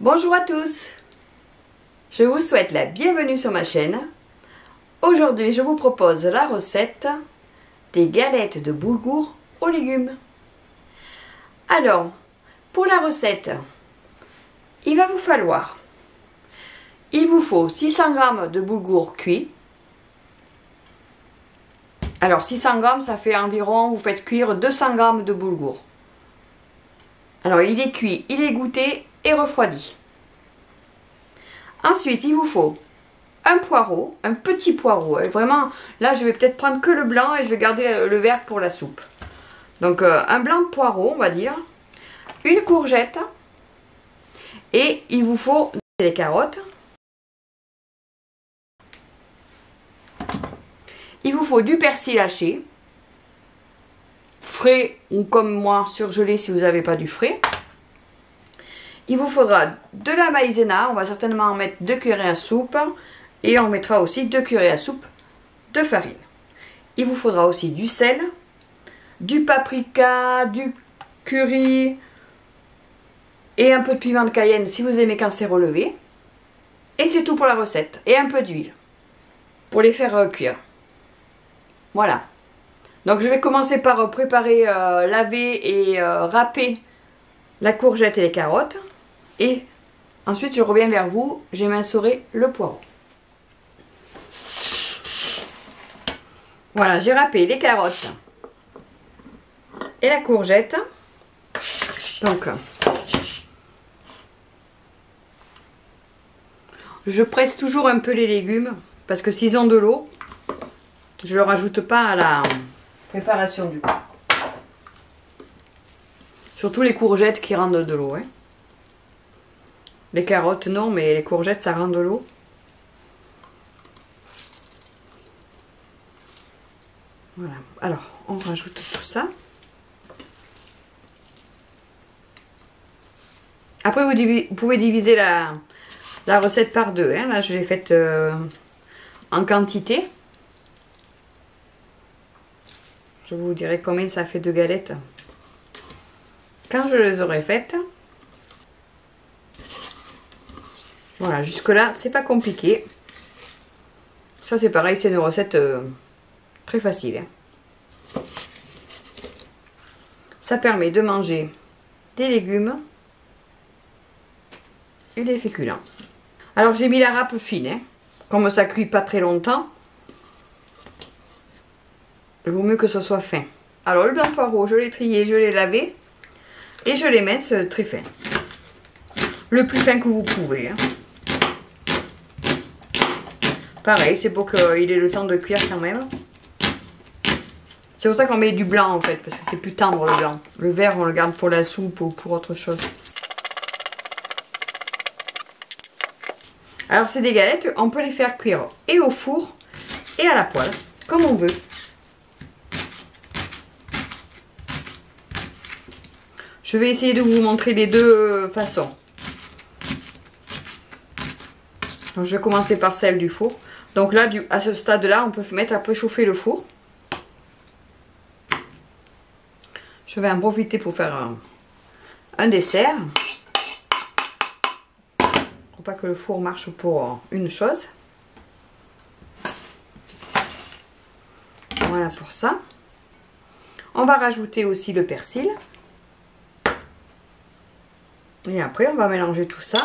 Bonjour à tous, je vous souhaite la bienvenue sur ma chaîne. Aujourd'hui je vous propose la recette des galettes de boulgour aux légumes. Alors, pour la recette, il vous faut 600 g de boulgour cuit. Alors 600 g ça fait environ, vous faites cuire 200 g de boulgour. Alors il est cuit, il est goûté et refroidi. Ensuite il vous faut un poireau, un petit poireau. Vraiment, là je vais peut-être prendre que le blanc et je vais garder le vert pour la soupe. Donc un blanc de poireau on va dire, une courgette et il vous faut des carottes. Il vous faut du persil haché, frais ou comme moi surgelé si vous n'avez pas du frais. Il vous faudra de la maïzena, on va certainement en mettre 2 cuillerées à soupe et on mettra aussi 2 cuillerées à soupe de farine. Il vous faudra aussi du sel, du paprika, du curry et un peu de piment de Cayenne si vous aimez quand c'est relevé. Et c'est tout pour la recette. Et un peu d'huile pour les faire cuire. Voilà. Donc je vais commencer par préparer, laver et râper la courgette et les carottes. Et ensuite je reviens vers vous, j'émincerai le poireau. Voilà, j'ai râpé les carottes et la courgette. Donc je presse toujours un peu les légumes parce que s'ils ont de l'eau, je ne le rajoute pas à la préparation du coup. Surtout les courgettes qui rendent de l'eau. Hein. Les carottes non, mais les courgettes ça rend de l'eau. Voilà, alors on rajoute tout ça. Après vous pouvez diviser la recette par deux. Hein. Là je l'ai faite en quantité. Je vous dirai combien ça fait de galettes quand je les aurai faites. Voilà, jusque là c'est pas compliqué. Ça c'est pareil, c'est une recette très facile. Hein. Ça permet de manger des légumes et des féculents. Alors j'ai mis la râpe fine, hein. Comme ça cuit pas très longtemps, il vaut mieux que ce soit fin. Alors le blanc de poireau, je l'ai trié, je l'ai lavé et je l'émince très fin. Le plus fin que vous pouvez. Hein. Pareil, c'est pour qu'il ait le temps de cuire quand même. C'est pour ça qu'on met du blanc en fait, parce que c'est plus tendre le blanc. Le vert, on le garde pour la soupe ou pour autre chose. Alors c'est des galettes, on peut les faire cuire et au four et à la poêle, comme on veut. Je vais essayer de vous montrer les deux façons. Donc, je vais commencer par celle du four. Donc là, à ce stade-là, on peut mettre à préchauffer le four. Je vais en profiter pour faire un dessert. Faut pas que le four marche pour une chose. Voilà pour ça. On va rajouter aussi le persil. Et après, on va mélanger tout ça.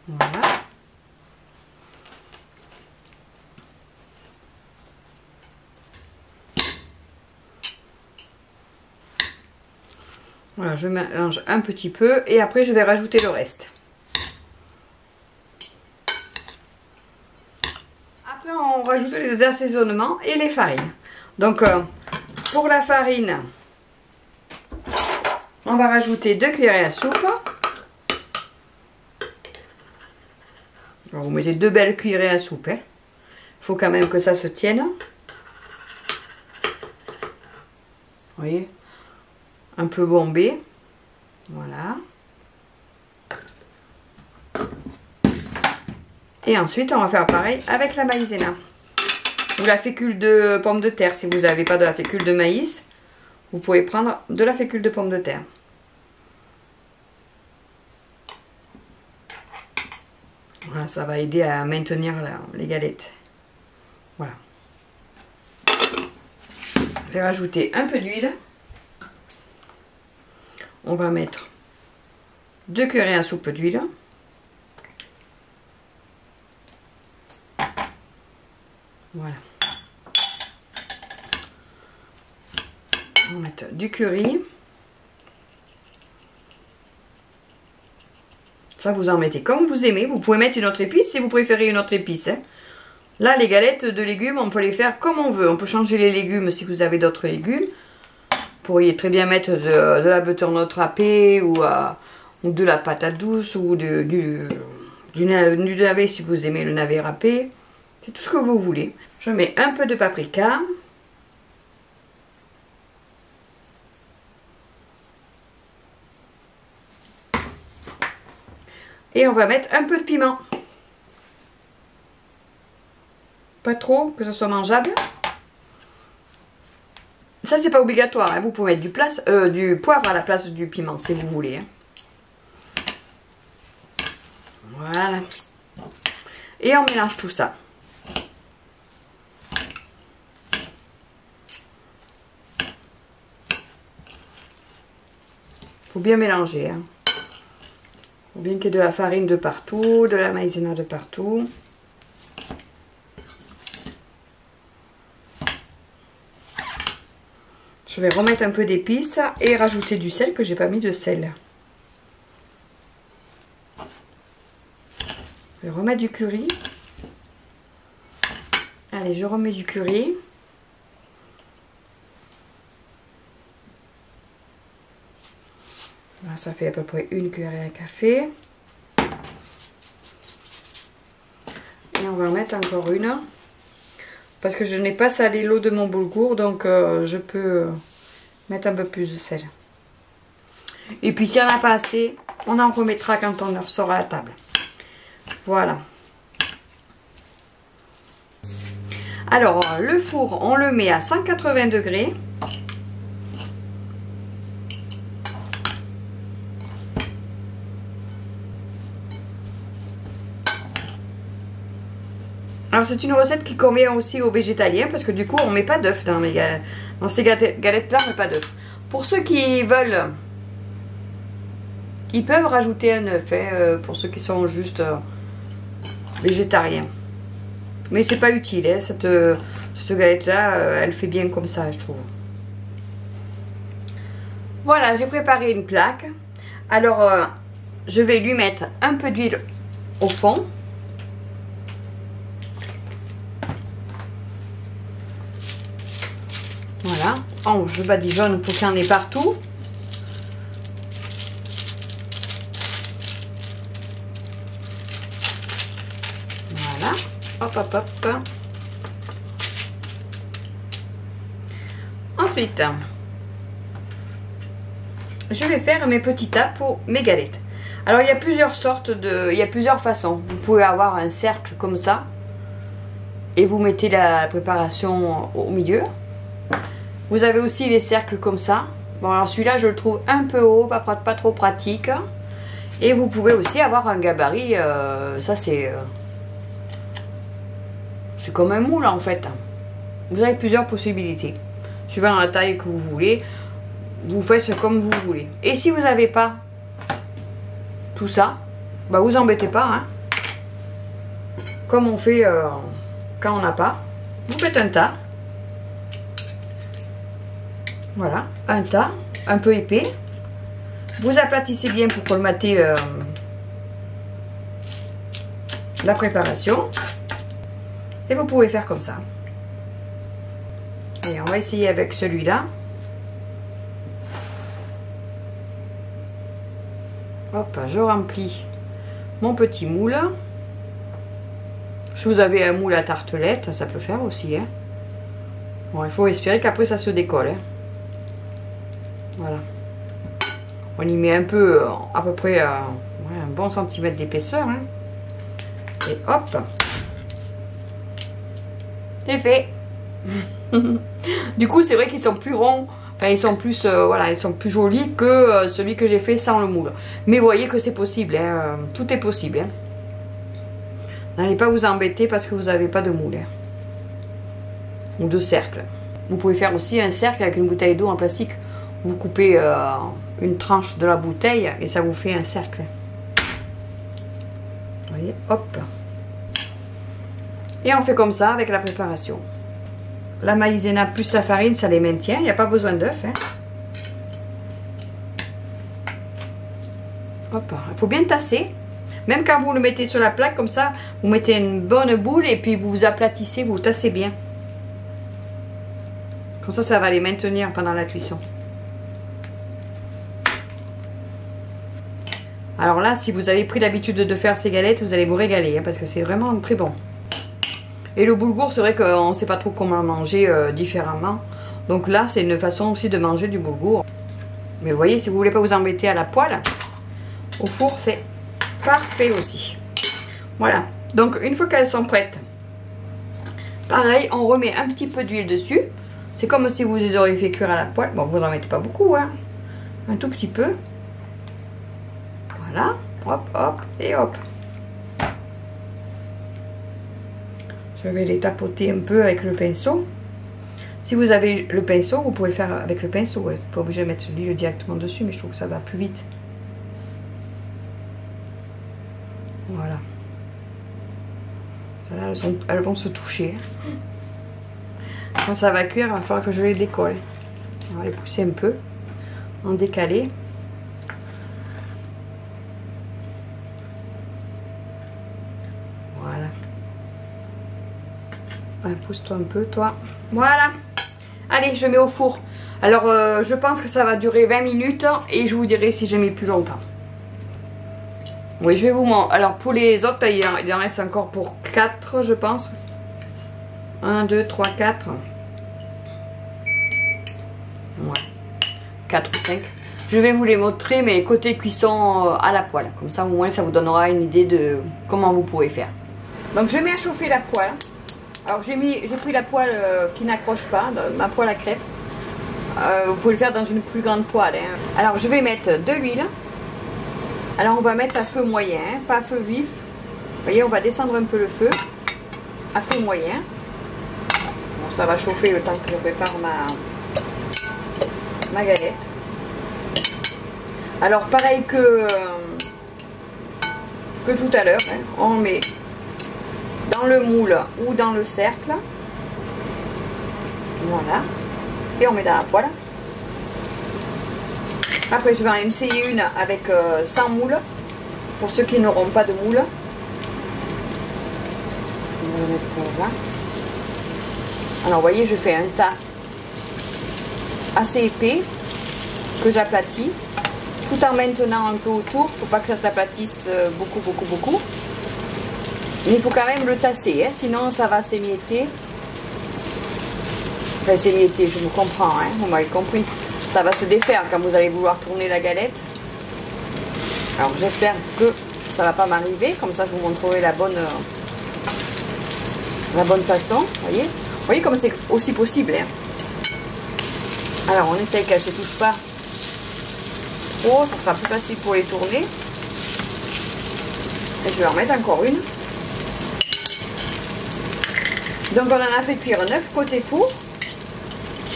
Voilà. Voilà, je mélange un petit peu et après je vais rajouter le reste. Après on rajoute les assaisonnements et les farines. Donc pour la farine, on va rajouter 2 cuillerées à soupe. Alors, vous mettez 2 belles cuillerées à soupe. Il faut quand même que ça se tienne. Vous voyez, un peu bombé. Voilà. Et ensuite, on va faire pareil avec la maïzena. Ou la fécule de pomme de terre. Si vous n'avez pas de la fécule de maïs, vous pouvez prendre de la fécule de pomme de terre. Voilà, ça va aider à maintenir les galettes. Voilà. Je vais rajouter un peu d'huile. On va mettre 2 cuillerées à soupe d'huile. Voilà. On va mettre du curry. Ça, vous en mettez comme vous aimez. Vous pouvez mettre une autre épice si vous préférez une autre épice. Hein. Là, les galettes de légumes, on peut les faire comme on veut. On peut changer les légumes si vous avez d'autres légumes. Vous pourriez très bien mettre de la butternut râpée ou de la patate douce ou du navet si vous aimez le navet râpé. C'est tout ce que vous voulez. Je mets un peu de paprika. Et on va mettre un peu de piment. Pas trop, que ça soit mangeable. Ça, c'est pas obligatoire. Hein. Vous pouvez mettre du poivre à la place du piment, si vous voulez. Hein. Voilà. Et on mélange tout ça. Faut bien mélanger. Hein. Faut bien qu'il y ait de la farine de partout, de la maïzena de partout. Je vais remettre un peu d'épices et rajouter du sel, que j'ai pas mis de sel. Je vais remettre du curry. Allez, je remets du curry. Là, ça fait à peu près 1 cuillerée à café. Et on va en mettre encore une. Parce que je n'ai pas salé l'eau de mon boulgour, donc je peux mettre un peu plus de sel. Et puis, s'il n'y en a pas assez, on en remettra quand on sera à la table. Voilà. Alors, le four, on le met à 180 degrés. Alors, c'est une recette qui convient aussi aux végétaliens parce que du coup, on ne met pas d'œufs dans ces galettes-là, on ne met pas d'œufs. Pour ceux qui veulent, ils peuvent rajouter un œuf, hein, pour ceux qui sont juste végétariens. Mais c'est pas utile, hein, cette galette-là, elle fait bien comme ça, je trouve. Voilà, j'ai préparé une plaque. Alors, je vais lui mettre un peu d'huile au fond. Voilà. Oh, je badigeonne pour qu'il y en ait partout. Voilà. Hop, hop, hop. Ensuite, je vais faire mes petits tas pour mes galettes. Alors, il y a plusieurs il y a plusieurs façons. Vous pouvez avoir un cercle comme ça. Et vous mettez la préparation au milieu. Vous avez aussi les cercles comme ça. Bon, alors celui-là, je le trouve un peu haut, pas trop pratique. Et vous pouvez aussi avoir un gabarit. Ça, c'est comme un moule, en fait. Vous avez plusieurs possibilités. Suivant la taille que vous voulez, vous faites comme vous voulez. Et si vous n'avez pas tout ça, bah vous embêtez pas. Hein. Comme on fait quand on n'a pas. Vous faites un tas. Voilà, un tas, un peu épais. Vous aplatissez bien pour colmater la préparation. Et vous pouvez faire comme ça. Et on va essayer avec celui-là. Hop, je remplis mon petit moule. Si vous avez un moule à tartelette, ça peut faire aussi. Hein. Bon, il faut espérer qu'après ça se décolle. Hein. Voilà. On y met un peu, à peu près un bon centimètre d'épaisseur. Hein. Et hop. C'est fait. Du coup, c'est vrai qu'ils sont plus ronds. Enfin, ils sont plus, voilà, ils sont plus jolis que celui que j'ai fait sans le moule. Mais vous voyez que c'est possible, hein, tout est possible. Hein. N'allez pas vous embêter parce que vous n'avez pas de moule. Hein. Ou de cercle. Vous pouvez faire aussi un cercle avec une bouteille d'eau en plastique. Vous coupez une tranche de la bouteille et ça vous fait un cercle. Vous voyez, hop. Et on fait comme ça avec la préparation. La maïzena plus la farine, ça les maintient. Il n'y a pas besoin d'œufs. Hein. Hop, il faut bien tasser. Même quand vous le mettez sur la plaque, comme ça, vous mettez une bonne boule et puis vous aplatissez, vous tassez bien. Comme ça, ça va les maintenir pendant la cuisson. Alors là, si vous avez pris l'habitude de faire ces galettes, vous allez vous régaler, hein, parce que c'est vraiment très bon. Et le boulgour, c'est vrai qu'on ne sait pas trop comment manger différemment. Donc là, c'est une façon aussi de manger du boulgour. Mais vous voyez, si vous ne voulez pas vous embêter à la poêle, au four, c'est parfait aussi. Voilà. Donc, une fois qu'elles sont prêtes, pareil, on remet un petit peu d'huile dessus. C'est comme si vous les auriez fait cuire à la poêle. Bon, vous n'en mettez pas beaucoup, hein. Un tout petit peu. Voilà. Hop, hop et hop. Je vais les tapoter un peu avec le pinceau. Si vous avez le pinceau, vous pouvez le faire avec le pinceau. Vous n'êtes pas obligé de mettre l'huile directement dessus, mais je trouve que ça va plus vite. Voilà. Celles-là, elles vont se toucher. Quand ça va cuire, il va falloir que je les décolle. On va les pousser un peu en décalé. Voilà. Pousse-toi un peu, toi. Voilà. Allez, je mets au four. Alors, je pense que ça va durer 20 minutes et je vous dirai si j'ai mis plus longtemps. Oui, je vais vous montrer. Alors, pour les autres, il en reste encore pour 4, je pense. 1, 2, 3, 4. Ouais. 4 ou 5. Je vais vous les montrer, mais côté cuisson à la poêle. Comme ça, au moins, ça vous donnera une idée de comment vous pouvez faire. Donc, je mets à chauffer la poêle. Alors, j'ai pris la poêle qui n'accroche pas, ma poêle à crêpes. Vous pouvez le faire dans une plus grande poêle. Hein. Alors, je vais mettre de l'huile. Alors, on va mettre à feu moyen, hein, pas à feu vif. Vous voyez, on va descendre un peu le feu. À feu moyen. Bon, ça va chauffer le temps que je prépare ma galette. Alors, pareil que tout à l'heure, hein, on met dans le moule ou dans le cercle. Voilà. Et on met dans la poêle. Après, je vais en essayer une avec sans moule. Pour ceux qui n'auront pas de moule. On va mettre ça là. Alors, vous voyez, je fais un tas assez épais que j'aplatis. Tout en maintenant un peu autour pour pas que ça s'aplatisse beaucoup. Mais il faut quand même le tasser, hein, sinon ça va s'émietter. Enfin, s'émietter, je vous comprends, hein, vous m'avez compris. Ça va se défaire quand vous allez vouloir tourner la galette. Alors j'espère que ça va pas m'arriver, comme ça je vous montrerai la bonne façon, vous voyez comme c'est aussi possible. Hein. Alors on essaye qu'elle ne se touche pas. Oh, ça sera plus facile pour les tourner. Et je vais en mettre encore une. Donc on en a fait cuire 9 côté four.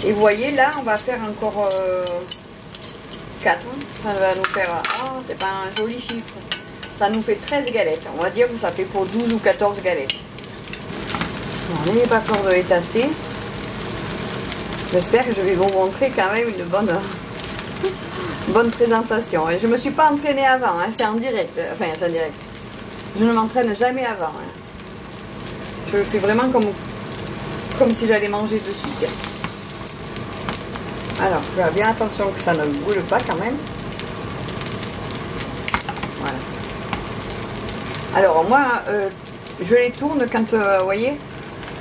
Et vous voyez là on va faire encore 4. Ça va nous faire... Ah, c'est pas un joli chiffre. Ça nous fait 13 galettes. On va dire que ça fait pour 12 ou 14 galettes. Bon, n'ayez pas peur de les tasser. J'espère que je vais vous montrer quand même une bonne présentation. Et je me suis pas entraînée avant. Hein, c'est en direct. Enfin, c'est en direct. Je ne m'entraîne jamais avant. Hein. Je le fais vraiment comme si j'allais manger de suite. Alors, je fais bien attention que ça ne brûle pas quand même. Voilà. Alors, moi, je les tourne quand, vous voyez,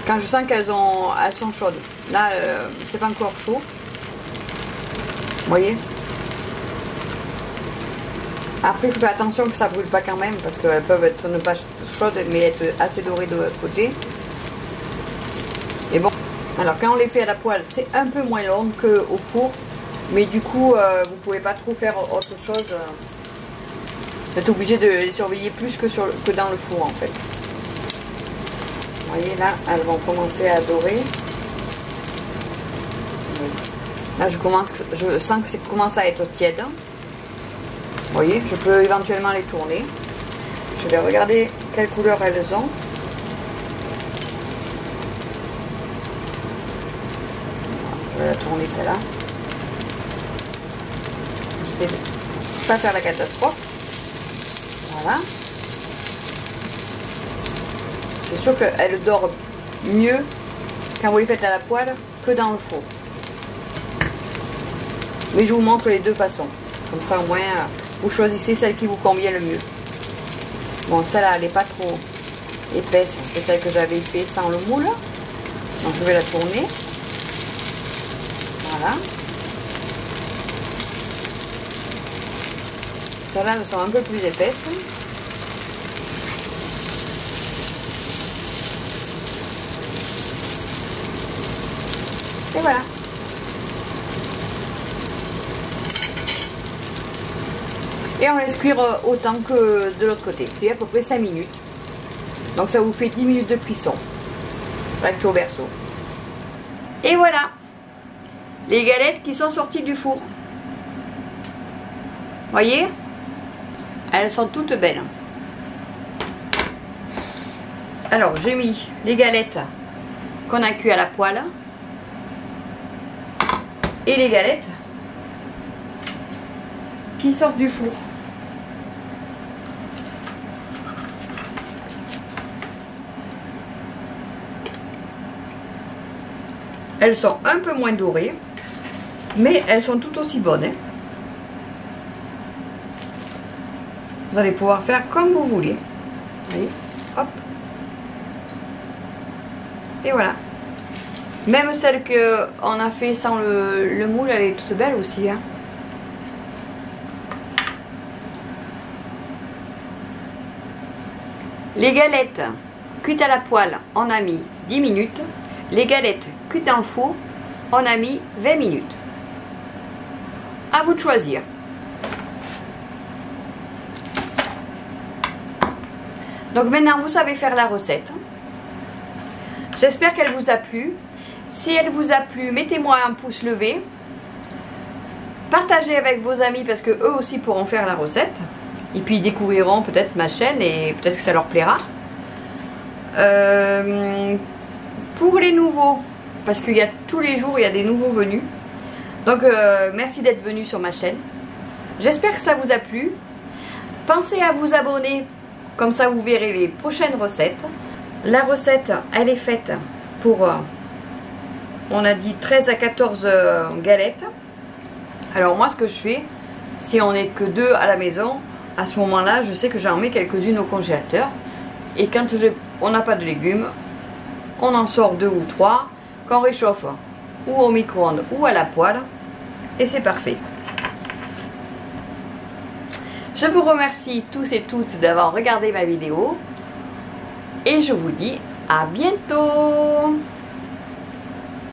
quand je sens qu'elles sont chaudes. Là, c'est pas encore chaud. Vous voyez? Après, je fais attention que ça brûle pas quand même, parce qu'elles peuvent être ne pas chaudes, mais être assez dorées de l'autre côté. Et bon, alors quand on les fait à la poêle, c'est un peu moins long qu'au four. Mais du coup, vous pouvez pas trop faire autre chose. Vous êtes obligé de les surveiller plus que dans le four en fait. Vous voyez là, elles vont commencer à dorer. Là, je sens que ça commence à être tiède. Vous voyez, je peux éventuellement les tourner. Je vais regarder quelle couleur elles ont. Je vais la tourner celle-là. Je sais pas faire la catastrophe. Voilà. C'est sûr qu'elle dort mieux quand vous les faites à la poêle que dans le four. Mais je vous montre les deux façons. Comme ça au moins vous choisissez celle qui vous convient le mieux. Bon, celle-là elle n'est pas trop épaisse. C'est celle que j'avais fait sans le moule. Donc je vais la tourner. Voilà. Celles-là elles sont un peu plus épaisses. Et voilà. Et on laisse cuire autant que de l'autre côté. C'est à peu près 5 minutes. Donc ça vous fait 10 minutes de cuisson. Recto verso. Et voilà. Les galettes qui sont sorties du four. Voyez? Elles sont toutes belles. Alors j'ai mis les galettes qu'on a cuit à la poêle. Et les galettes qui sortent du four. Elles sont un peu moins dorées, mais elles sont tout aussi bonnes. Hein. Vous allez pouvoir faire comme vous voulez. Voyez, hop. Et voilà. Même celle qu'on a fait sans le moule, elle est toute belle aussi. Hein. Les galettes cuites à la poêle, on a mis 10 minutes. Les galettes cuites dans le four, on a mis 20 minutes. À vous de choisir. Donc maintenant, vous savez faire la recette. J'espère qu'elle vous a plu. Si elle vous a plu, mettez-moi un pouce levé. Partagez avec vos amis parce que eux aussi pourront faire la recette. Et puis ils découvriront peut-être ma chaîne et peut-être que ça leur plaira. Pour les nouveaux, parce qu'il y a tous les jours, il y a des nouveaux venus. Donc merci d'être venus sur ma chaîne. J'espère que ça vous a plu. Pensez à vous abonner, comme ça vous verrez les prochaines recettes. La recette, elle est faite pour, on a dit 13 à 14 galettes. Alors moi ce que je fais, si on n'est que 2 à la maison, à ce moment-là, je sais que j'en mets quelques-unes au congélateur. Et quand on n'a pas de légumes, on en sort 2 ou 3, qu'on réchauffe ou au micro-ondes ou à la poêle. Et c'est parfait. Je vous remercie tous et toutes d'avoir regardé ma vidéo. Et je vous dis à bientôt!